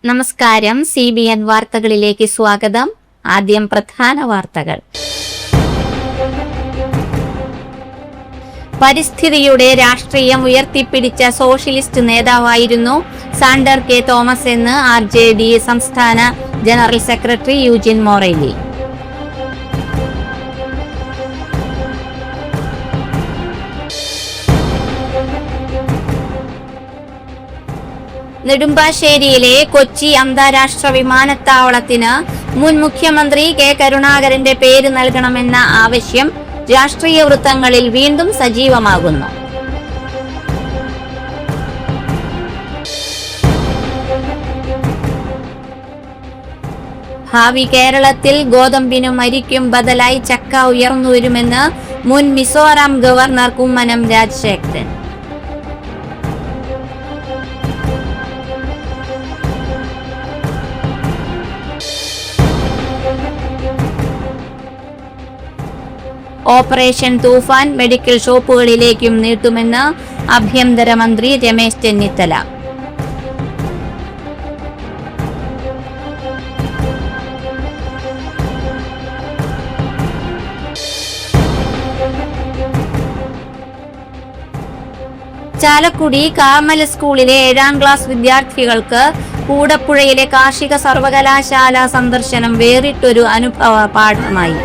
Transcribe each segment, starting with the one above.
നമസ്കാരം. CBN വാർത്തകളിലേക്ക് സ്വാഗതം. ആദ്യം പ്രധാന വാർത്തകൾ. പരിസ്ഥിതിയുടെ രാഷ്ട്രീയം ഉയർത്തിപ്പിടിച്ച സോഷ്യലിസ്റ്റ് നേതാവായിരുന്നു സാണ്ടർ കെ തോമസ് എന്ന് RJD സംസ്ഥാന ജനറൽ സെക്രട്ടറി യൂജിൻ മൊറേലി. നെടുമ്പാശ്ശേരിയിലെ കൊച്ചി അന്താരാഷ്ട്ര വിമാനത്താവളത്തിന് മുൻ മുഖ്യമന്ത്രി കെ കരുണാകരന്റെ പേര് നൽകണമെന്ന ആവശ്യം രാഷ്ട്രീയ വൃത്തങ്ങളിൽ വീണ്ടും സജീവമാകുന്നു. ഭാവി കേരളത്തിൽ ഗോതമ്പിനും അരിക്കും ബദലായി ചക്ക ഉയർന്നുവരുമെന്ന് മുൻ മിസോറാം ഗവർണർ കുമ്മനം രാജശേഖരൻ. ഓപ്പറേഷൻ തൂഫാൻ മെഡിക്കൽ ഷോപ്പുകളിലേക്കും നീട്ടുമെന്ന് ആഭ്യന്തരമന്ത്രി രമേശ് ചെന്നിത്തല. ചാലക്കുടി കാർമൽ സ്കൂളിലെ 7ാം ക്ലാസ് വിദ്യാർത്ഥികൾക്ക് കൂടപ്പുഴയിലെ കാർഷിക സർവകലാശാല സന്ദർശനം വേറിട്ടൊരു അനുഭവ പാഠമായി.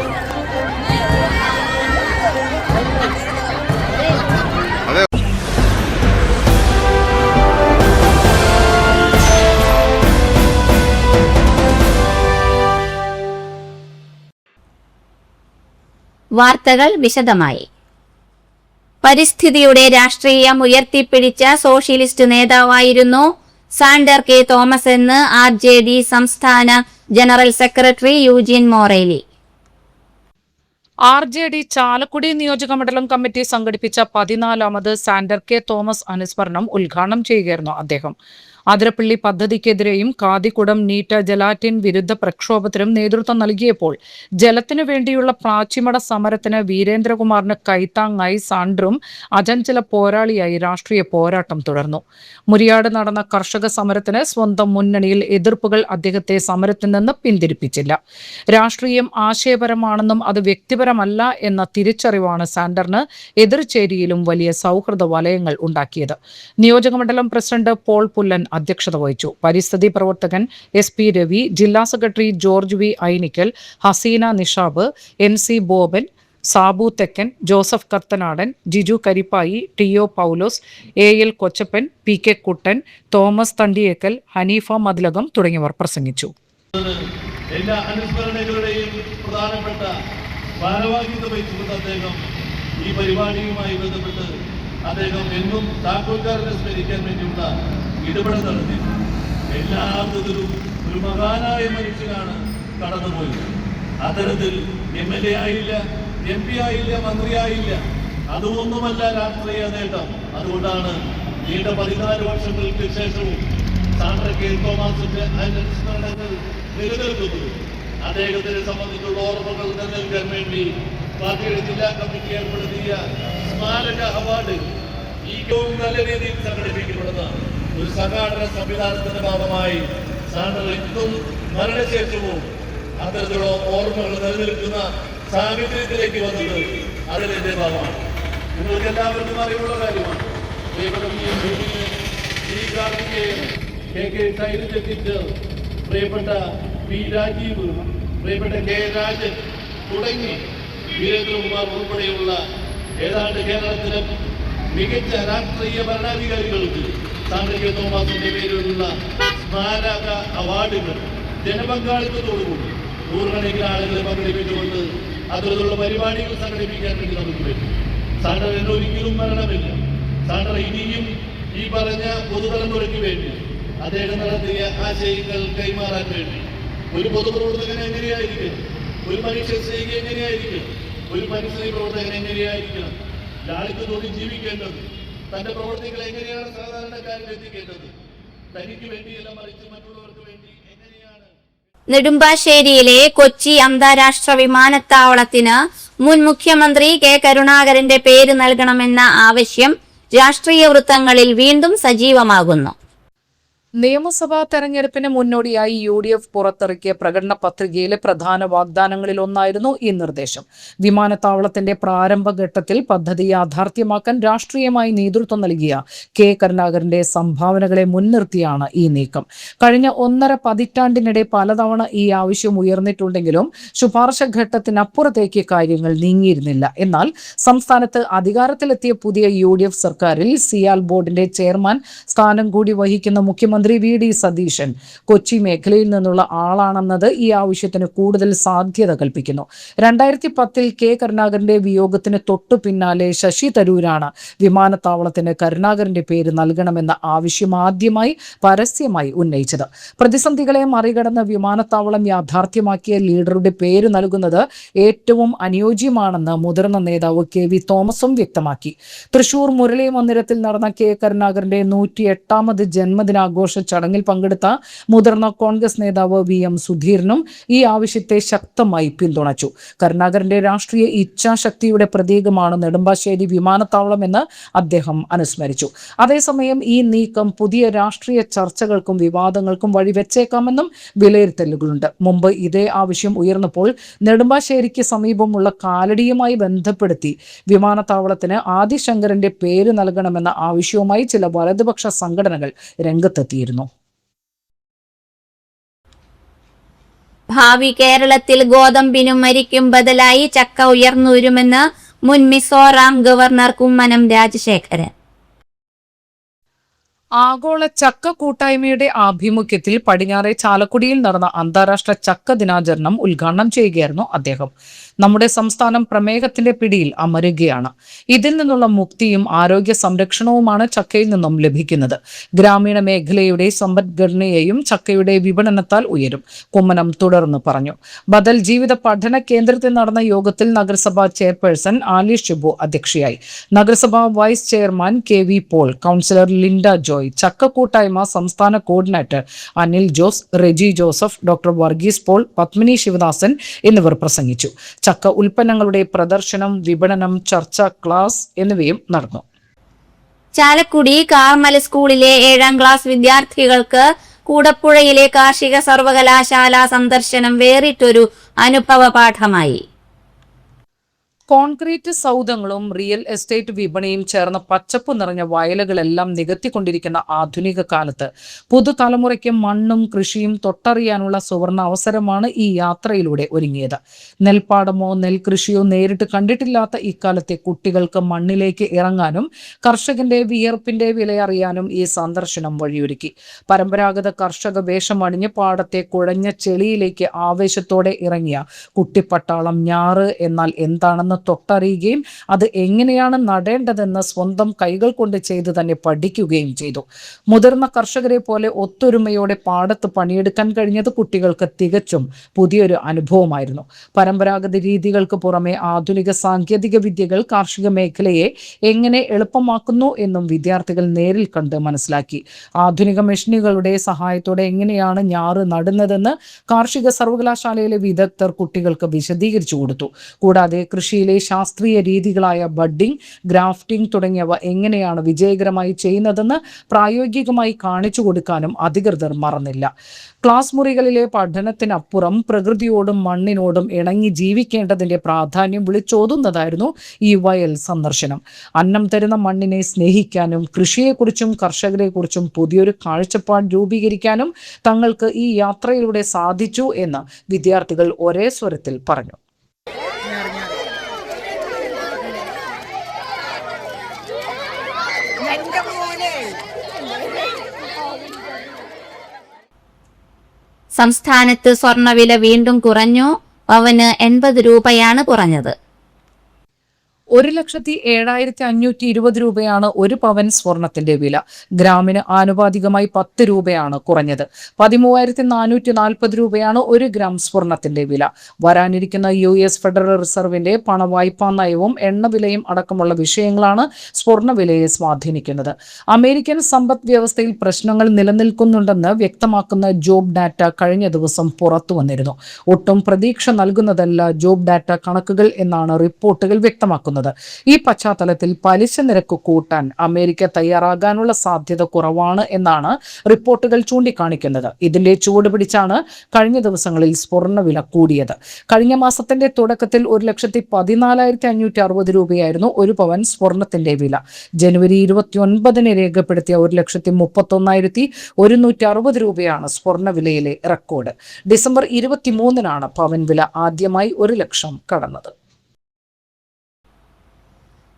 വാർത്തകൾ വിശദമായി. പരിസ്ഥിതിയുടെ രാഷ്ട്രീയം ഉയർത്തിപ്പിടിച്ച സോഷ്യലിസ്റ്റ് നേതാവായിരുന്നു സാണ്ടർ കെ തോമസ് എന്ന് RJD സംസ്ഥാന ജനറൽ സെക്രട്ടറി യൂജിൻ മൊറേലി. RJD ചാലക്കുടി നിയോജകമണ്ഡലം കമ്മിറ്റി സംഘടിപ്പിച്ച 14ാമത് സാണ്ടർ കെ തോമസ് അനുസ്മരണം ഉദ്ഘാടനം ചെയ്യുകയായിരുന്നു അദ്ദേഹം. അതിരപ്പള്ളി പദ്ധതിക്കെതിരെയും കാതികുടം നീറ്റ ജലാറ്റിൻ വിരുദ്ധ പ്രക്ഷോഭത്തിനും നേതൃത്വം നൽകിയപ്പോൾ ജലത്തിനു വേണ്ടിയുള്ള പ്ലാച്ചിമട സമരത്തിന് വീരേന്ദ്രകുമാറിന് കൈത്താങ്ങായി സാണ്ടറും അചഞ്ചല പോരാളിയായി രാഷ്ട്രീയ പോരാട്ടം തുടർന്നു. മുരിയാട് നടന്ന കർഷക സമരത്തിന് സ്വന്തം മുന്നണിയിൽ എതിർപ്പുകൾ അദ്ദേഹത്തെ സമരത്തിൽ നിന്ന് പിന്തിരിപ്പിച്ചില്ല. രാഷ്ട്രീയം ആശയപരമാണെന്നും അത് വ്യക്തിപരമല്ല എന്ന തിരിച്ചറിവാണ് സാണ്ടറിന് എതിർചേരിയിലും വലിയ സൗഹൃദ വലയങ്ങൾ ഉണ്ടാക്കിയത്. നിയോജകമണ്ഡലം പ്രസിഡന്റ് പോൾ പുല്ലൻ അധ്യക്ഷത വഹിച്ചു. പരിസ്ഥിതി പ്രവർത്തകൻ SP രവി, ജില്ലാ secretary George V Ainikkal, Haseena Nishab, NC Boban, Sabu Thekkan, Joseph Karthanadan, Jiju Karippayi, TO Paulose, AL Kochappan, PK Kuttan, Thomas Thandiyekkal, Haneefa Mathilakam തുടങ്ങിയവർ പ്രസംഗിച്ചു. എല്ലാ അനുസ്മരണങ്ങളുടെയും പ്രധാനപ്പെട്ട ഭാരവാഹിത്വം വഹിച്ചുകൊണ്ട് അദ്ദേഹം ഈ പരിപാടിയുമായി ബന്ധപ്പെട്ട് അദ്ദേഹം എന്നും താക്കോൽക്കാരനെ സ്മരിക്കാൻ വേണ്ടിയുള്ള ഇടപെടൽ നടത്തി. എല്ലാ അർത്ഥത്തിലും ഒരു മഹാനായ മനുഷ്യനാണ് കടന്നുപോയത്. അത്തരത്തിൽ MLA ആയില്ല, MP ആയില്ല, മന്ത്രിയായില്ല, അതൊന്നുമല്ല രാഷ്ട്രീയ നേട്ടം. അതുകൊണ്ടാണ് നീണ്ട 14 വർഷങ്ങൾക്ക് ശേഷവും സാണ്ടർ കെ തോമസിന്റെ അനുസ്മരണങ്ങൾ നിലനിൽക്കുന്നത്. അദ്ദേഹത്തിനെ സംബന്ധിച്ചുള്ള ഓർമ്മകൾ നിലനിൽക്കാൻ വേണ്ടി പാർട്ടിയുടെ ജില്ലാ കമ്മിറ്റി ഏർപ്പെടുത്തിയ സ്മാരക അവാർഡ് ഏറ്റവും നല്ല രീതിയിൽ സംഘടിപ്പിക്കപ്പെടുന്ന ഒരു സംഘാടന സംവിധാനത്തിന്റെ ഭാഗമായി സാണ്ടർ ഇന്നും മരണശേഷവും അത്തരത്തിലുള്ള ഓർമ്മകൾ നിലനിൽക്കുന്ന സാഹചര്യത്തിലേക്ക് വന്നത് അതിന്റെ ഭാഗമാണ്. നിങ്ങൾക്ക് എല്ലാവർക്കും അറിവുള്ള കാര്യമാണ്. KK ശൈലജ ടീച്ചർ, പ്രിയപ്പെട്ട P രാജീവ്, പ്രിയപ്പെട്ട K രാജൻ തുടങ്ങി വീരേന്ദ്രകുമാർ ഉൾപ്പെടെയുള്ള ഏതാണ്ട് കേരളത്തിലെ മികച്ച രാഷ്ട്രീയ ഭരണാധികാരികൾക്ക് സാണ്ടർ കെ തോമസിന്റെ പേരിലുള്ള സ്മാരക അവാർഡുകൾ ജനപങ്കാളിത്തത്തോടുകൂടി നൂറുകണക്കിന് ആളുകളെ പങ്കെടുപ്പിച്ചുകൊണ്ട് അത്തരത്തിലുള്ള പരിപാടികൾ സംഘടിപ്പിക്കാൻ വേണ്ടി നമുക്ക് പറ്റും. സാണ്ടറിന് ഒരിക്കലും മരണമില്ല. സാണ്ടർ ഇനിയും ഈ പറഞ്ഞ പൊതുതലമുറയ്ക്ക് വേണ്ടി അദ്ദേഹം നടത്തിയ ആശയങ്ങൾ കൈമാറാൻ വേണ്ടി ഒരു പൊതുപ്രവർത്തകൻ എങ്ങനെയായിരിക്കും, ഒരു മനുഷ്യ സ്നേഹി എങ്ങനെയായിരിക്കും, ഒരു പരിസ്ഥിതി പ്രവർത്തകൻ എങ്ങനെയായിരിക്കണം, ലാളിത്യത്തോടെ ജീവിക്കേണ്ടത്, തന്റെ പ്രവർത്തികൾ എങ്ങനെയാണ് സാധാരണക്കാരിൽ എത്തിക്കേണ്ടത്, തനിക്ക് വേണ്ടിയല്ല മറിച്ച് മറ്റുള്ളവർക്ക് വേണ്ടി എങ്ങനെയാണ്. നെടുമ്പാശ്ശേരിയിലെ കൊച്ചി അന്താരാഷ്ട്ര വിമാനത്താവളത്തിന് മുൻ മുഖ്യമന്ത്രി കെ കരുണാകരന്റെ പേര് നൽകണമെന്ന ആവശ്യം രാഷ്ട്രീയ വൃത്തങ്ങളിൽ വീണ്ടും സജീവമാകുന്നു. നിയമസഭാ തെരഞ്ഞെടുപ്പിന് മുന്നോടിയായി UDF പുറത്തിറക്കിയ പ്രകടന പത്രികയിലെ പ്രധാന വാഗ്ദാനങ്ങളിൽ ഒന്നായിരുന്നു ഈ നിർദ്ദേശം. വിമാനത്താവളത്തിന്റെ പ്രാരംഭഘട്ടത്തിൽ പദ്ധതി യാഥാർത്ഥ്യമാക്കാൻ രാഷ്ട്രീയമായി നേതൃത്വം നൽകിയ കെ കരുണാകരന്റെ സംഭാവനകളെ മുൻനിർത്തിയാണ് ഈ നീക്കം. കഴിഞ്ഞ 1.5 പതിറ്റാണ്ടിനിടെ പലതവണ ഈ ആവശ്യം ഉയർന്നിട്ടുണ്ടെങ്കിലും ശുപാർശ ഘട്ടത്തിനപ്പുറത്തേക്ക് കാര്യങ്ങൾ നീങ്ങിയിരുന്നില്ല. എന്നാൽ സംസ്ഥാനത്ത് അധികാരത്തിലെത്തിയ പുതിയ UDF സർക്കാരിൽ സിയാൽ ബോർഡിന്റെ ചെയർമാൻ സ്ഥാനം കൂടി വഹിക്കുന്ന മുഖ്യമന്ത്രി VD സതീശൻ കൊച്ചി മേഖലയിൽ നിന്നുള്ള ആളാണെന്നത് ഈ ആവശ്യത്തിന് കൂടുതൽ സാധ്യത കൽപ്പിക്കുന്നു. 2010 കെ കരുണാകരന്റെ വിയോഗത്തിന് തൊട്ടു പിന്നാലെ ശശി തരൂരാണ് വിമാനത്താവളത്തിന് കരുണാകരന്റെ പേര് നൽകണമെന്ന ആവശ്യം ആദ്യമായി പരസ്യമായി ഉന്നയിച്ചത്. പ്രതിസന്ധികളെ മറികടന്ന് വിമാനത്താവളം യാഥാർത്ഥ്യമാക്കിയ ലീഡറുടെ പേര് നൽകുന്നത് ഏറ്റവും അനുയോജ്യമാണെന്ന് മുതിർന്ന നേതാവ് KV തോമസും വ്യക്തമാക്കി. തൃശൂർ മുരളി മന്ദിരത്തിൽ നടന്ന കെ കരുണാകരന്റെ 108ാമത് ജന്മദിനാഘോഷ ചടങ്ങിൽ പങ്കെടുത്ത മുതിർന്ന കോൺഗ്രസ് നേതാവ് VM സുധീരനും ഈ ആവശ്യത്തെ ശക്തമായി പിന്തുണച്ചു. കരുണാകരന്റെ രാഷ്ട്രീയ ഇച്ഛാശക്തിയുടെ പ്രതീകമാണ് നെടുമ്പാശ്ശേരി വിമാനത്താവളം എന്ന് അദ്ദേഹം അനുസ്മരിച്ചു. അതേസമയം ഈ നീക്കം പുതിയ രാഷ്ട്രീയ ചർച്ചകൾക്കും വിവാദങ്ങൾക്കും വഴിവെച്ചേക്കാമെന്നും വിലയിരുത്തലുകളുണ്ട്. മുമ്പ് ഇതേ ആവശ്യം ഉയർന്നപ്പോൾ നെടുമ്പാശ്ശേരിക്ക് സമീപമുള്ള കാലടിയുമായി ബന്ധപ്പെടുത്തി വിമാനത്താവളത്തിന് ആദിശങ്കരന്റെ പേര് നൽകണമെന്ന ആവശ്യവുമായി ചില വലതുപക്ഷ സംഘടനകൾ രംഗത്തെത്തിയിരുന്നു. ഭാവി കേരളത്തിൽ ഗോതമ്പിനും അരിക്കും ബദലായി ചക്ക ഉയർന്നുവരുമെന്ന് മുൻ മിസോറാം ഗവർണർ കുമ്മനം രാജശേഖരൻ. ആഗോള ചക്ക കൂട്ടായ്മയുടെ ആഭിമുഖ്യത്തിൽ പടിഞ്ഞാറെ ചാലക്കുടിയിൽ നടന്ന അന്താരാഷ്ട്ര ചക്ക ദിനാചരണം ഉദ്ഘാടനം ചെയ്യുകയായിരുന്നു അദ്ദേഹം. നമ്മുടെ സംസ്ഥാനം പ്രമേഹത്തിന്റെ പിടിയിൽ അമരുകയാണ്. ഇതിൽ നിന്നുള്ള മുക്തിയും ആരോഗ്യ സംരക്ഷണവുമാണ് ചക്കയിൽ നിന്നും ലഭിക്കുന്നത്. ഗ്രാമീണ മേഖലയുടെ സമ്പദ്ഘടനയെയും ചക്കയുടെ വിപണനത്താൽ ഉയരും, കുമ്മനം തുടർന്ന് പറഞ്ഞു. ബദൽ ജീവിത പഠന കേന്ദ്രത്തിൽ നടന്ന യോഗത്തിൽ നഗരസഭാ ചെയർപേഴ്സൺ ആലി ഷിബു അധ്യക്ഷയായി. നഗരസഭാ vice chairman KV Paul, councillor Linda Joy, ചക്ക കൂട്ടായ്മ സംസ്ഥാന കോർഡിനേറ്റർ അനിൽ ജോസ്, റെജി ജോസഫ്, ഡോക്ടർ വർഗീസ് പോൾ, പത്മിനി ശിവദാസൻ എന്നിവർ പ്രസംഗിച്ചു. ചക്ക ഉൽപ്പന്നങ്ങളുടെ പ്രദർശനം, വിപണനം, ചർച്ച, ക്ലാസ് എന്നിവയും നടന്നു. ചാലക്കുടി കാർമൽ സ്കൂളിലെ 7ാം ക്ലാസ് വിദ്യാർത്ഥികൾക്ക് കൂടപ്പുഴയിലെ കാർഷിക സർവകലാശാല സന്ദർശനം വേറിട്ടൊരു അനുഭവ പാഠമായി. കോൺക്രീറ്റ് സൗധങ്ങളും റിയൽ എസ്റ്റേറ്റ് വിപണിയും ചേർന്ന പച്ചപ്പ് നിറഞ്ഞ വയലുകളെല്ലാം നികത്തിക്കൊണ്ടിരിക്കുന്ന ആധുനിക കാലത്ത് പുതുതലമുറയ്ക്ക് മണ്ണും കൃഷിയും തൊട്ടറിയാനുള്ള സുവർണ അവസരമാണ് ഈ യാത്രയിലൂടെ ഒരുങ്ങിയത്. നെൽപ്പാടമോ നെൽകൃഷിയോ നേരിട്ട് കണ്ടിട്ടില്ലാത്ത ഇക്കാലത്തെ കുട്ടികൾക്ക് മണ്ണിലേക്ക് ഇറങ്ങാനും കർഷകന്റെ വിയർപ്പിന്റെ വിലയറിയാനും ഈ സന്ദർശനം വഴിയൊരുക്കി. പരമ്പരാഗത കർഷക വേഷമണിഞ്ഞ് പാടത്തെ കുഴഞ്ഞ ചെളിയിലേക്ക് ആവേശത്തോടെ ഇറങ്ങിയ കുട്ടിപ്പട്ടാളം ഞാറ് എന്നാൽ എന്താണെന്ന് തൊട്ടറിയുകയും അത് എങ്ങനെയാണ് നടേണ്ടതെന്ന് സ്വന്തം കൈകൾ കൊണ്ട് ചെയ്ത് തന്നെ പഠിക്കുകയും ചെയ്തു. മുതിർന്ന കർഷകരെ പോലെ ഒത്തൊരുമയോടെ പാടത്ത് പണിയെടുക്കാൻ കഴിഞ്ഞത് കുട്ടികൾക്ക് തികച്ചും പുതിയൊരു അനുഭവമായിരുന്നു. പരമ്പരാഗത രീതികൾക്ക് പുറമെ ആധുനിക സാങ്കേതിക വിദ്യകൾ കാർഷിക മേഖലയെ എങ്ങനെ എളുപ്പമാക്കുന്നു എന്നും വിദ്യാർത്ഥികൾ നേരിൽ കണ്ട് മനസ്സിലാക്കി. ആധുനിക മെഷീനുകളുടെ സഹായത്തോടെ എങ്ങനെയാണ് ഞാറ് നടുന്നതെന്ന് കാർഷിക സർവകലാശാലയിലെ വിദഗ്ധർ കുട്ടികൾക്ക് വിശദീകരിച്ചു കൊടുത്തു. കൂടാതെ കൃഷിയിൽ ശാസ്ത്രീയ രീതികളായ ബഡ്ഡിംഗ്, ഗ്രാഫ്റ്റിംഗ് തുടങ്ങിയവ എങ്ങനെയാണ് വിജയകരമായി ചെയ്യുന്നതെന്ന് പ്രായോഗികമായി കാണിച്ചു കൊടുക്കാനും അധികൃതർ മറന്നില്ല. ക്ലാസ് മുറികളിലെ പഠനത്തിനപ്പുറം പ്രകൃതിയോടും മണ്ണിനോടും ഇണങ്ങി ജീവിക്കേണ്ടതിന്റെ പ്രാധാന്യം വിളിച്ചോതുന്നതായിരുന്നു ഈ വയൽ സന്ദർശനം. അന്നം തരുന്ന മണ്ണിനെ സ്നേഹിക്കാനും കൃഷിയെക്കുറിച്ചും കർഷകരെക്കുറിച്ചും പുതിയൊരു കാഴ്ചപ്പാട് രൂപീകരിക്കാനും തങ്ങൾക്ക് ഈ യാത്രയിലൂടെ സാധിച്ചു എന്ന് വിദ്യാർത്ഥികൾ ഒരേ സ്വരത്തിൽ പറഞ്ഞു. സംസ്ഥാനത്ത് സ്വർണ്ണവില വീണ്ടും കുറഞ്ഞു. പവന് 80 രൂപയാണ് കുറഞ്ഞത്. 1,07,520 രൂപയാണ് ഒരു പവൻ സ്വർണത്തിന്റെ വില. ഗ്രാമിന് ആനുപാതികമായി 10 രൂപയാണ് കുറഞ്ഞത്. 13,440 രൂപയാണ് 1 ഗ്രാം സ്വർണത്തിന്റെ വില. വരാനിരിക്കുന്ന US ഫെഡറൽ റിസർവിന്റെ പണവായ്പാ നയവും എണ്ണവിലയും അടക്കമുള്ള വിഷയങ്ങളാണ് സ്വർണ്ണവിലയെ സ്വാധീനിക്കുന്നത്. അമേരിക്കൻ സമ്പദ് വ്യവസ്ഥയിൽ പ്രശ്നങ്ങൾ നിലനിൽക്കുന്നുണ്ടെന്ന് വ്യക്തമാക്കുന്ന ജോബ് ഡാറ്റ കഴിഞ്ഞ ദിവസം പുറത്തു വന്നിരുന്നു. ഒട്ടും പ്രതീക്ഷ നൽകുന്നതല്ല ജോബ് ഡാറ്റ കണക്കുകൾ എന്നാണ് റിപ്പോർട്ടുകൾ വ്യക്തമാക്കുന്നത്. നടത്തുന്നത്. ഈ പശ്ചാത്തലത്തിൽ പലിശ നിരക്ക് കൂട്ടാൻ അമേരിക്ക തയ്യാറാകാനുള്ള സാധ്യത കുറവാണ് എന്നാണ് റിപ്പോർട്ടുകൾ ചൂണ്ടിക്കാണിക്കുന്നത്. ഇതിന്റെ ചുവട് പിടിച്ചാണ് കഴിഞ്ഞ ദിവസങ്ങളിൽ സ്വർണ്ണവില കൂടിയത്. കഴിഞ്ഞ മാസത്തിന്റെ തുടക്കത്തിൽ 1,14,560 രൂപയായിരുന്നു ഒരു പവൻ സ്വർണത്തിന്റെ വില. ജനുവരി 29 രേഖപ്പെടുത്തിയ 1,31,160 രൂപയാണ് സ്വർണ്ണവിലയിലെ റെക്കോർഡ്. ഡിസംബർ 23 പവൻ വില ആദ്യമായി 1,00,000 കടന്നത്.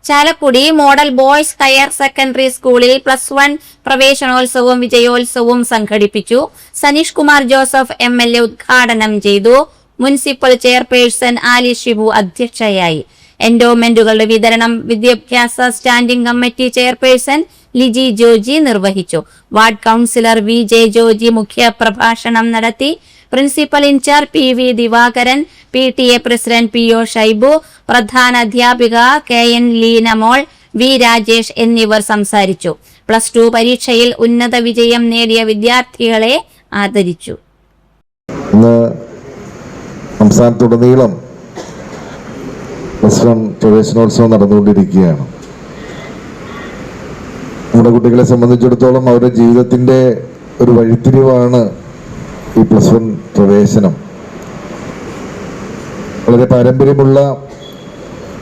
Chalakudy model boys higher secondary സ്കൂളിൽ +1 പ്രവേശനോത്സവവും വിജയോത്സവവും സംഘടിപ്പിച്ചു. സനീഷ് കുമാർ ജോസഫ് MLA ഉദ്ഘാടനം ചെയ്തു. മുനിസിപ്പൽ ചെയർപേഴ്സൺ ആലി ഷിബു അധ്യക്ഷയായി. എൻഡോമെന്റുകളുടെ വിതരണം വിദ്യാഭ്യാസ standing committee chairperson Liji Joji നിർവഹിച്ചു. വാർഡ് കൗൺസിലർ VJ ജോജി മുഖ്യ പ്രഭാഷണം നടത്തി. Principal in charge PV Divakaran, PTA president PO Shaibu, പ്രധാന അധ്യാപിക KN ലീനമോൾ, V രാജേഷ് എന്നിവർ സംസാരിച്ചു. +2 പരീക്ഷയിൽ ഉന്നത വിജയം നേടിയ വിദ്യാർത്ഥികളെ ആദരിച്ചു. സംസ്ഥാനത്തുടനീളം +1 പ്രവേശനോത്സവം നടന്നുകൊണ്ടിരിക്കുകയാണ്. നമ്മുടെ കുട്ടികളെ സംബന്ധിച്ചിടത്തോളം അവരുടെ ജീവിതത്തിൻ്റെ ഒരു വഴിത്തിരിവാണ് ഈ +1 പ്രവേശനം. വളരെ പാരമ്പര്യമുള്ള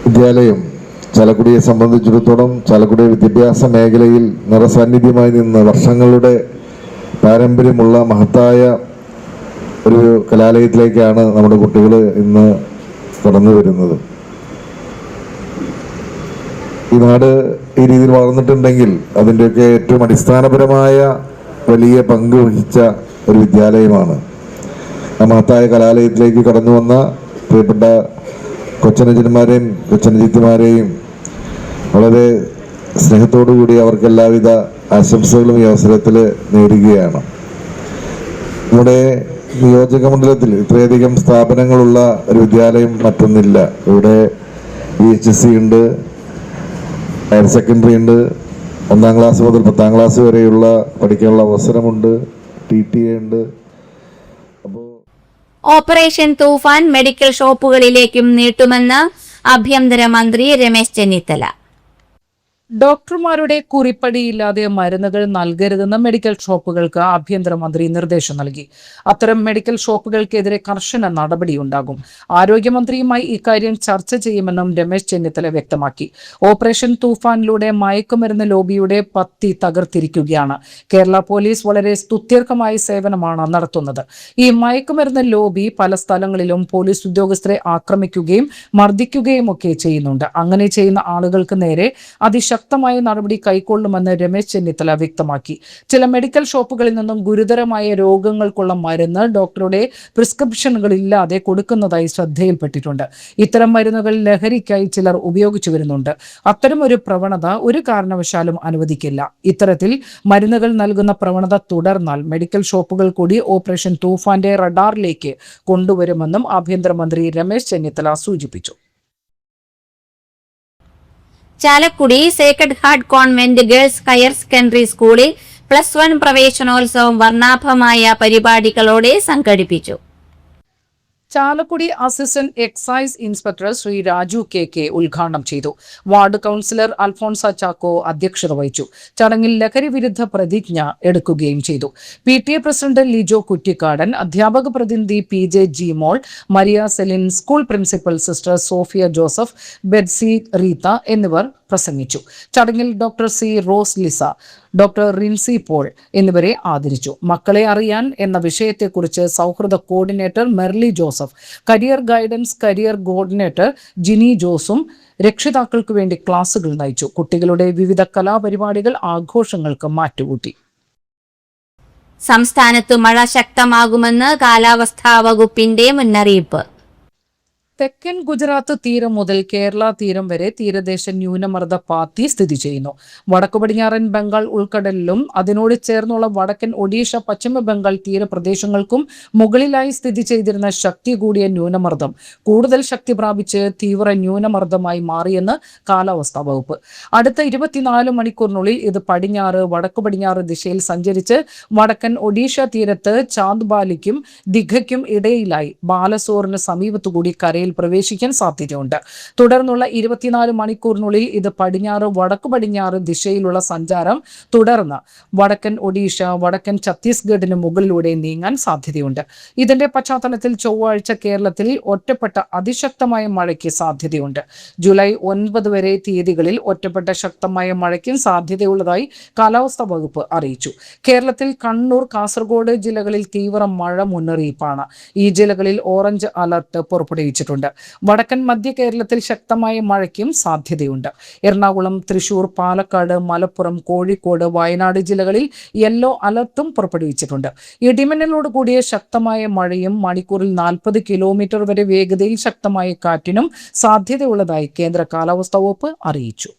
വിദ്യാലയം ചാലക്കുടിയെ സംബന്ധിച്ചിടത്തോളം ചാലക്കുടി വിദ്യാഭ്യാസ മേഖലയിൽ നിറസാന്നിധ്യമായി നിന്ന് വർഷങ്ങളുടെ പാരമ്പര്യമുള്ള മഹത്തായ ഒരു കലാലയത്തിലേക്കാണ് നമ്മുടെ കുട്ടികൾ ഇന്ന് കടന്നു വരുന്നത്. ഈ നാട് ഈ രീതിയിൽ വളർന്നിട്ടുണ്ടെങ്കിൽ അതിൻ്റെയൊക്കെ ഏറ്റവും അടിസ്ഥാനപരമായ വലിയ പങ്ക് വഹിച്ച ഒരു വിദ്യാലയമാണ്. ആ മഹത്തായ കലാലയത്തിലേക്ക് കടന്നു വന്ന പ്രിയപ്പെട്ട കൊച്ചനുജന്മാരെയും കൊച്ചനുജിത്തിമാരെയും വളരെ സ്നേഹത്തോടു കൂടി അവർക്ക് എല്ലാവിധ ആശംസകളും ഈ അവസരത്തിൽ നേരുകയാണ്. നമ്മുടെ നിയോജക മണ്ഡലത്തിൽ ഇത്രയധികം സ്ഥാപനങ്ങളുള്ള ഒരു വിദ്യാലയം മറ്റൊന്നില്ല. ഇവിടെ VHSC ഉണ്ട്, ഹയർ സെക്കൻഡറി ഉണ്ട്, 1ാം ക്ലാസ് മുതൽ 10ാം ക്ലാസ് വരെയുള്ള പഠിക്കാനുള്ള അവസരമുണ്ട്, TTA ഉണ്ട്. ഓപ്പറേഷൻ തൂഫാൻ മെഡിക്കൽ ഷോപ്പുകളിലേക്കും നീട്ടുമെന്ന് ആഭ്യന്തരമന്ത്രി രമേശ് ചെന്നിത്തല. ഡോക്ടർമാരുടെ കുറിപ്പടിയില്ലാതെ മരുന്നുകൾ നൽകരുതെന്ന് മെഡിക്കൽ ഷോപ്പുകൾക്ക് ആഭ്യന്തരമന്ത്രി നിർദ്ദേശം നൽകി. അത്തരം മെഡിക്കൽ ഷോപ്പുകൾക്കെതിരെ കർശന നടപടിയുണ്ടാകും. ആരോഗ്യമന്ത്രിയുമായി ഇക്കാര്യം ചർച്ച ചെയ്യുമെന്നും രമേശ് ചെന്നിത്തല വ്യക്തമാക്കി. ഓപ്പറേഷൻ തൂഫാനിലൂടെ മയക്കുമരുന്ന് ലോബിയുടെ പത്തി തകർത്തിരിക്കുകയാണ്. കേരള പോലീസ് വളരെ സ്തുത്യർഹമായ സേവനമാണ് നടത്തുന്നത്. ഈ മയക്കുമരുന്ന് ലോബി പല സ്ഥലങ്ങളിലും പോലീസ് ഉദ്യോഗസ്ഥരെ ആക്രമിക്കുകയും മർദ്ദിക്കുകയും ഒക്കെ ചെയ്യുന്നുണ്ട്. അങ്ങനെ ചെയ്യുന്ന ആളുകൾക്ക് നേരെ ശക്തമായ നടപടി കൈക്കൊള്ളുമെന്ന് രമേശ് ചെന്നിത്തല വ്യക്തമാക്കി. ചില മെഡിക്കൽ ഷോപ്പുകളിൽ നിന്നും ഗുരുതരമായ രോഗങ്ങൾക്കുള്ള മരുന്ന് ഡോക്ടറുടെ പ്രിസ്ക്രിപ്ഷനുകളില്ലാതെ കൊടുക്കുന്നതായി ശ്രദ്ധയിൽപ്പെട്ടിട്ടുണ്ട്. ഇത്തരം മരുന്നുകൾ ലഹരിക്കായി ചിലർ ഉപയോഗിച്ചു വരുന്നുണ്ട്. അത്തരം ഒരു പ്രവണത ഒരു കാരണവശാലും അനുവദിക്കില്ല. ഇത്തരത്തിൽ മരുന്നുകൾ നൽകുന്ന പ്രവണത തുടർന്നാൽ മെഡിക്കൽ ഷോപ്പുകൾ കൂടി ഓപ്പറേഷൻ തൂഫാന്റെ റഡാറിലേക്ക് കൊണ്ടുവരുമെന്നും ആഭ്യന്തരമന്ത്രി രമേശ് ചെന്നിത്തല സൂചിപ്പിച്ചു. Chalakudy Sacred heart convent girls higher secondary സ്കൂളിൽ +1 പ്രവേശനോത്സവം വർണ്ണാഭമായ പരിപാടികളോടെ സംഘടിപ്പിച്ചു. Chalakudy assistant excise inspector Shri Raju KK ഉദ്ഘാടനം ചെയ്തു. വാർഡ് കൗൺസിലർ അൽഫോൺസ ചാക്കോ അധ്യക്ഷത വഹിച്ചു. ചടങ്ങിൽ ലഹരി വിരുദ്ധ പ്രതിജ്ഞ എടുക്കുകയും ചെയ്തു. PTA പ്രസിഡന്റ് ലിജോ കുറ്റിക്കാടൻ, അധ്യാപക പ്രതിനിധി PJ Jimol, Maria Celine, school principal sister Sophia Joseph, Betsy Rita എന്നിവർ പ്രസംഗിച്ചു. ചടങ്ങിൽ doctor C Rose Lisa, doctor Rincy Paul എന്നിവരെ ആദരിച്ചു. മക്കളെ അറിയാൻ എന്ന വിഷയത്തെക്കുറിച്ച് സൗഹൃദ coordinator Merly Joseph, career guidance career coordinator Jini ജോസും രക്ഷിതാക്കൾക്ക് വേണ്ടി ക്ലാസുകൾ നയിച്ചു. കുട്ടികളുടെ വിവിധ കലാപരിപാടികൾ ആഘോഷങ്ങൾക്ക് മാറ്റുകൂട്ടി. സംസ്ഥാനത്ത് മഴ ശക്തമാകുമെന്ന് കാലാവസ്ഥാ വകുപ്പിന്റെ മുന്നറിയിപ്പ്. തെക്കൻ ഗുജറാത്ത് തീരം മുതൽ കേരള തീരം വരെ തീരദേശ ന്യൂനമർദ്ദ പാത്തി സ്ഥിതി ചെയ്യുന്നു. വടക്കു പടിഞ്ഞാറൻ ബംഗാൾ ഉൾക്കടലിലും അതിനോട് ചേർന്നുള്ള വടക്കൻ ഒഡീഷ, പശ്ചിമ ബംഗാൾ തീരപ്രദേശങ്ങൾക്കും മുകളിലായി സ്ഥിതി ചെയ്തിരുന്ന ശക്തി കൂടിയ ന്യൂനമർദ്ദം കൂടുതൽ ശക്തി പ്രാപിച്ച് തീവ്ര ന്യൂനമർദ്ദമായി മാറിയെന്ന് കാലാവസ്ഥാ വകുപ്പ്. അടുത്ത 24 മണിക്കൂറിനുള്ളിൽ ഇത് പടിഞ്ഞാറ്, വടക്കു പടിഞ്ഞാറ് ദിശയിൽ സഞ്ചരിച്ച് വടക്കൻ ഒഡീഷ തീരത്ത് ചാന്ദ്ബാലിക്കും ദിഘയ്ക്കും ഇടയിലായി ബാലസോറിന് സമീപത്തുകൂടി കരയിൽ ജില്ലകളിൽ പ്രവേശിക്കാൻ സാധ്യതയുണ്ട്. തുടർന്നുള്ള 24 മണിക്കൂറിനുള്ളിൽ ഇത് പടിഞ്ഞാറ് വടക്കു പടിഞ്ഞാറ് ദിശയിലുള്ള സഞ്ചാരം തുടർന്ന് വടക്കൻ ഒഡീഷ, വടക്കൻ ഛത്തീസ്ഗഡിന് മുകളിലൂടെ നീങ്ങാൻ സാധ്യതയുണ്ട്. ഇതിന്റെ പശ്ചാത്തലത്തിൽ ചൊവ്വാഴ്ച കേരളത്തിൽ ഒറ്റപ്പെട്ട അതിശക്തമായ മഴയ്ക്ക് സാധ്യതയുണ്ട്. ജൂലൈ 9 വരെ തീയതികളിൽ ഒറ്റപ്പെട്ട ശക്തമായ മഴയ്ക്കും സാധ്യതയുള്ളതായി കാലാവസ്ഥാ വകുപ്പ് അറിയിച്ചു. കേരളത്തിൽ കണ്ണൂർ, കാസർഗോഡ് ജില്ലകളിൽ തീവ്ര മഴ മുന്നറിയിപ്പാണ്. ഈ ജില്ലകളിൽ ഓറഞ്ച് അലർട്ട് പുറപ്പെടുവിച്ചിട്ടുണ്ട്. വടക്കൻ മധ്യ കേരളത്തിൽ ശക്തമായ മഴയ്ക്കും സാധ്യതയുണ്ട്. എറണാകുളം, തൃശൂർ, പാലക്കാട്, മലപ്പുറം, കോഴിക്കോട്, വയനാട് ജില്ലകളിൽ യെല്ലോ അലർട്ടും പുറപ്പെടുവിച്ചിട്ടുണ്ട്. ഇടിമിന്നലോട് കൂടിയ ശക്തമായ മഴയും മണിക്കൂറിൽ 40 കിലോമീറ്റർ വരെ വേഗതയിൽ ശക്തമായ കാറ്റിനും സാധ്യതയുള്ളതായി കേന്ദ്ര കാലാവസ്ഥാ വകുപ്പ് അറിയിച്ചു.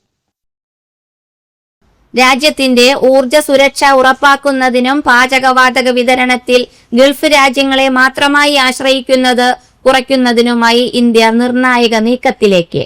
രാജ്യത്തിന്റെ ഊർജ്ജ സുരക്ഷ ഉറപ്പാക്കുന്നതിനും പാചകവാതക വിതരണത്തിൽ ഗൾഫ് രാജ്യങ്ങളെ മാത്രമായി ആശ്രയിക്കുന്നത് കുറയ്ക്കുന്നതിനുമായി ഇന്ത്യ നിർണായക നീക്കത്തിലേക്ക്.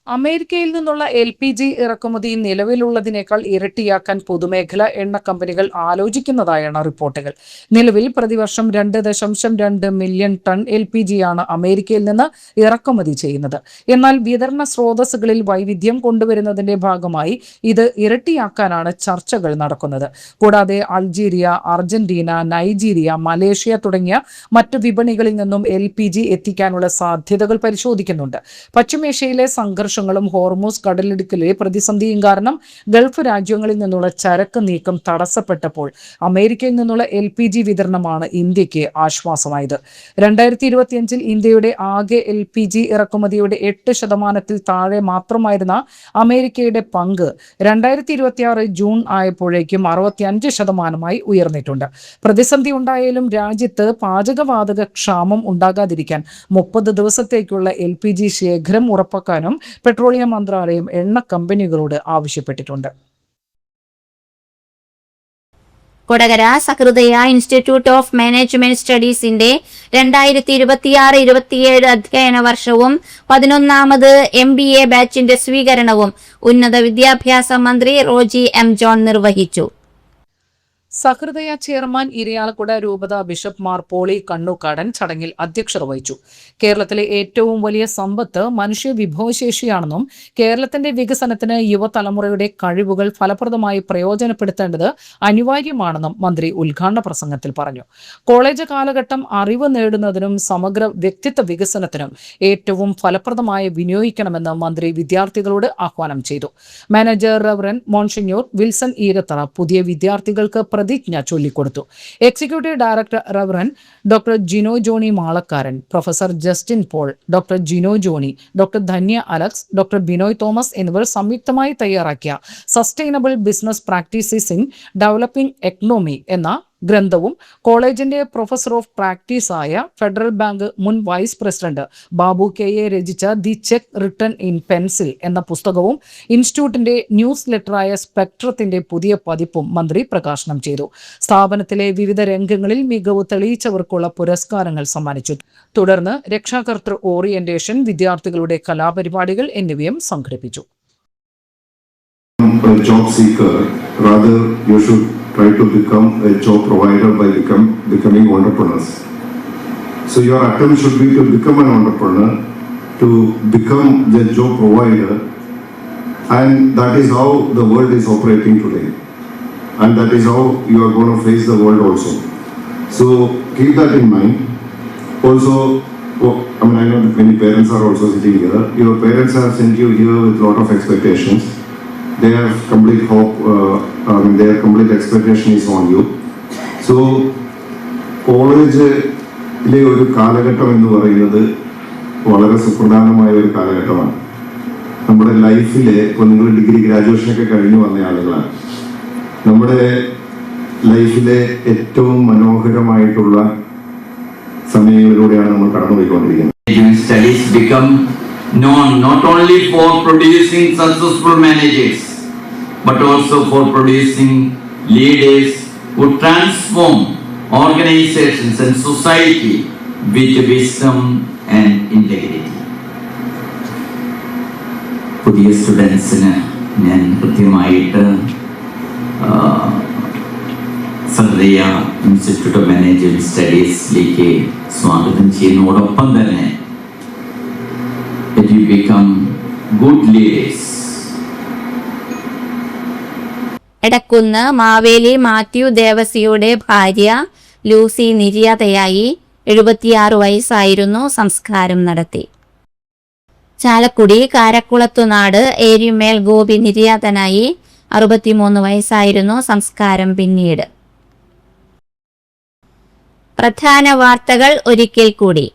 അമേരിക്കയിൽ നിന്നുള്ള LPG ഇറക്കുമതി നിലവിലുള്ളതിനേക്കാൾ ഇരട്ടിയാക്കാൻ പൊതുമേഖലാ എണ്ണ കമ്പനികൾ ആലോചിക്കുന്നതായാണ് റിപ്പോർട്ടുകൾ. നിലവിൽ പ്രതിവർഷം 2.2 മില്യൺ ടൺ LPGയാണ് അമേരിക്കയിൽ നിന്ന് ഇറക്കുമതി ചെയ്യുന്നത്. എന്നാൽ വിതരണ സ്രോതസ്സുകളിൽ വൈവിധ്യം കൊണ്ടുവരുന്നതിന്റെ ഭാഗമായി ഇത് ഇരട്ടിയാക്കാനാണ് ചർച്ചകൾ നടക്കുന്നത്. കൂടാതെ അൾജീരിയ, അർജന്റീന, നൈജീരിയ, മലേഷ്യ തുടങ്ങിയ മറ്റു വിപണികളിൽ നിന്നും LPG എത്തിക്കാനുള്ള സാധ്യതകൾ പരിശോധിക്കുന്നുണ്ട്. പശ്ചിമേഷ്യയിലെ സംഘർഷങ്ങളും ഹോർമൂസ് കടലിടുക്കിലെ പ്രതിസന്ധിയും കാരണം ഗൾഫ് രാജ്യങ്ങളിൽ നിന്നുള്ള ചരക്ക് നീക്കം തടസ്സപ്പെട്ടപ്പോൾ അമേരിക്കയിൽ നിന്നുള്ള LPG വിതരണമാണ് ഇന്ത്യക്ക് ആശ്വാസമായത്. 2025 ഇന്ത്യയുടെ ആകെ LPG ഇറക്കുമതിയുടെ 8% താഴെ മാത്രമായിരുന്ന അമേരിക്കയുടെ പങ്ക് 2026 ജൂൺ ആയപ്പോഴേക്കും 65% ഉയർന്നിട്ടുണ്ട്. പ്രതിസന്ധി ഉണ്ടായാലും രാജ്യത്ത് പാചകവാതക ക്ഷാമം ഉണ്ടാകാതിരിക്കാൻ 30 ദിവസത്തേക്കുള്ള LPG ശേഖരം ഉറപ്പാക്കാനും പെട്രോളിയം മന്ത്രാലയം എണ്ണ കമ്പനികളോട് ആവശ്യപ്പെട്ടിട്ടുണ്ട്. കൊടകര സഹൃദയ ഇൻസ്റ്റിറ്റ്യൂട്ട് ഓഫ് മാനേജ്മെന്റ് സ്റ്റഡീസിന്റെ 2026-27 അധ്യയന വർഷവും 11ാമത് MBA ബാച്ചിന്റെ സ്വീകരണവും ഉന്നത വിദ്യാഭ്യാസ മന്ത്രി റോജി M. ജോൺ നിർവഹിച്ചു. സഹൃദയ ചെയർമാൻ ഇരിയാലക്കുട രൂപത ബിഷപ്പ് മാർ പോളി കണ്ണൂക്കാടൻ ചടങ്ങിൽ അധ്യക്ഷത വഹിച്ചു. കേരളത്തിലെ ഏറ്റവും വലിയ സമ്പത്ത് മനുഷ്യ വിഭവശേഷിയാണെന്നും കേരളത്തിന്റെ വികസനത്തിന് യുവതലമുറയുടെ കഴിവുകൾ ഫലപ്രദമായി പ്രയോജനപ്പെടുത്തേണ്ടത് അനിവാര്യമാണെന്നും മന്ത്രി ഉദ്ഘാടന പ്രസംഗത്തിൽ പറഞ്ഞു. കോളേജ് കാലഘട്ടം അറിവ് നേടുന്നതിനും സമഗ്ര വ്യക്തിത്വ വികസനത്തിനും ഏറ്റവും ഫലപ്രദമായി വിനിയോഗിക്കണമെന്ന് മന്ത്രി വിദ്യാർത്ഥികളോട് ആഹ്വാനം ചെയ്തു. Manager reverend monsignor Wilson Eerathara പുതിയ വിദ്യാർത്ഥികൾക്ക് പ്രതിജ്ഞ ചൊല്ലിക്കൊടുത്തു. Executive director reverend doctor Jino Johny Malakkaran, professor Justin Paul, doctor Jino Johny, doctor Dhanya Alex, doctor Binoy Thomas എന്നിവർ സംയുക്തമായി തയ്യാറാക്കിയ sustainable business practices in developing economy എന്ന ഗ്രന്ഥവും കോളേജിന്റെ പ്രൊഫസർ ഓഫ് പ്രാക്ടീസായ ഫെഡറൽ ബാങ്ക് മുൻ വൈസ് പ്രസിഡന്റ് ബാബു KA രചിച്ച the cheque written in pencil എന്ന പുസ്തകവും ഇൻസ്റ്റിറ്റ്യൂട്ടിന്റെ ന്യൂസ് ലെറ്ററായ സ്പെക്ട്രത്തിന്റെ പുതിയ പതിപ്പും മന്ത്രി പ്രകാശനം ചെയ്തു. സ്ഥാപനത്തിലെ വിവിധ രംഗങ്ങളിൽ മികവ് തെളിയിച്ചവർക്കുള്ള പുരസ്കാരങ്ങൾ സമ്മാനിച്ചു. തുടർന്ന് രക്ഷാകർതൃ ഓറിയന്റേഷൻ, വിദ്യാർത്ഥികളുടെ കലാപരിപാടികൾ എന്നിവയും സംഘടിപ്പിച്ചു. Try to become a job provider by becoming entrepreneurs. So your attempt should be to become an entrepreneur, to become the job provider, and that is how the world is operating today. And that is how you are going to face the world also. So keep that in mind. Also, I know that many parents are also sitting here. Your parents have sent you here with a lot of expectations. They have complete hope, their complete expectation is on you. So, കോളേജിലെ ഒരു കാലഘട്ടം എന്ന് പറയുന്നത് വളരെ സുപ്രധാനമായ ഒരു കാലഘട്ടമാണ്. നമ്മുടെ ലൈഫിൽ ഇപ്പോൾ നിങ്ങൾ ഡിഗ്രി ഗ്രാജുവേഷനൊക്കെ കഴിഞ്ഞു വന്ന ആളുകളാണ്. നമ്മുടെ ലൈഫിലെ ഏറ്റവും മനോഹരമായിട്ടുള്ള സമയങ്ങളിലൂടെയാണ് നമ്മൾ കടന്നുപോയിക്കൊണ്ടിരിക്കുന്നത്. Studies become known not only for producing successful managers but also for producing leaders who transform organizations and society with wisdom and integrity. പുതിയ സ്റ്റുഡൻസിന് ഞാൻ കൃത്യമായിട്ട് സഹൃദയ ഇൻസ്റ്റിറ്റ്യൂട്ട് ഓഫ് മാനേജ്മെന്റ് സ്റ്റഡീസിലേക്ക് സ്വാഗതം ചെയ്യുന്നതോടൊപ്പം തന്നെ become good leaders. Edakkunnu Maveli Mathew ദേവസിയുടെ ഭാര്യ ലൂസി നിര്യാതയായി. 76 വയസ്സായിരുന്നു. സംസ്കാരം നടത്തി. ചാലക്കുടി കാരക്കുളത്തുനാട് ഏരിമേൽ ഗോപി നിര്യാതനായി. 63 വയസ്സായിരുന്നു. സംസ്കാരം പിന്നീട്. പ്രധാന വാർത്തകൾ ഒരിക്കൽ കൂടി.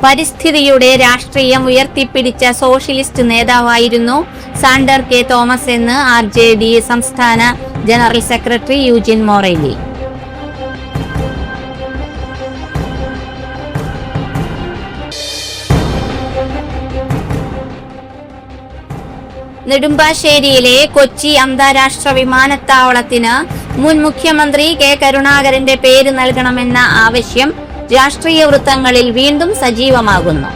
പരിസ്ഥിതിയുടെ രാഷ്ട്രീയം ഉയർത്തിപ്പിടിച്ച സോഷ്യലിസ്റ്റ് നേതാവായിരുന്നു സാണ്ടർ കെ തോമസ് എന്ന് RJD സംസ്ഥാന ജനറൽ സെക്രട്ടറി യൂജിൻ മൊറേലി. നെടുമ്പാശ്ശേരിയിലെ കൊച്ചി അന്താരാഷ്ട്ര വിമാനത്താവളത്തിന് മുൻ മുഖ്യമന്ത്രി കെ കരുണാകരന്റെ പേര് നൽകണമെന്ന ആവശ്യം രാഷ്ട്രീയ വൃത്തങ്ങളിൽ വീണ്ടും സജീവമാകുന്നു.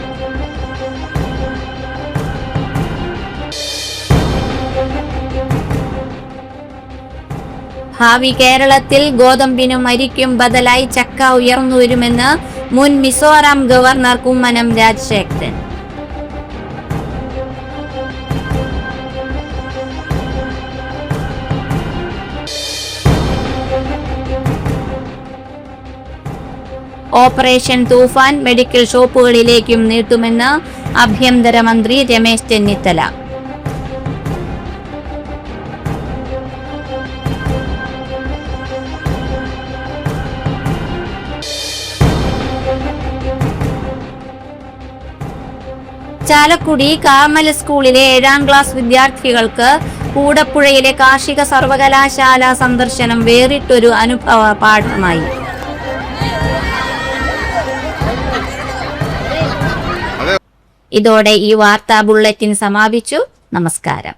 ഭാവി കേരളത്തിൽ ഗോതമ്പിനും അരിക്കും ബദലായി ചക്ക ഉയർന്നുവരുമെന്ന് മുൻ മിസോറാം ഗവർണർ കുമ്മനം രാജശേഖരൻ. ഓപ്പറേഷൻ തൂഫാൻ മെഡിക്കൽ ഷോപ്പുകളിലേക്കും നീട്ടുമെന്ന് ആഭ്യന്തരമന്ത്രി രമേശ് ചെന്നിത്തല. ചാലക്കുടി കാർമൽ സ്കൂളിലെ 7ാം ക്ലാസ് വിദ്യാർത്ഥികൾക്ക് കൂടപ്പുഴയിലെ കാർഷിക സർവകലാശാല സന്ദർശനം വേറിട്ടൊരു അനുഭവ പാഠമായി. ഇതോടെ ഈ വാർത്താ ബുള്ളറ്റിൻ സമാപിച്ചു. നമസ്കാരം.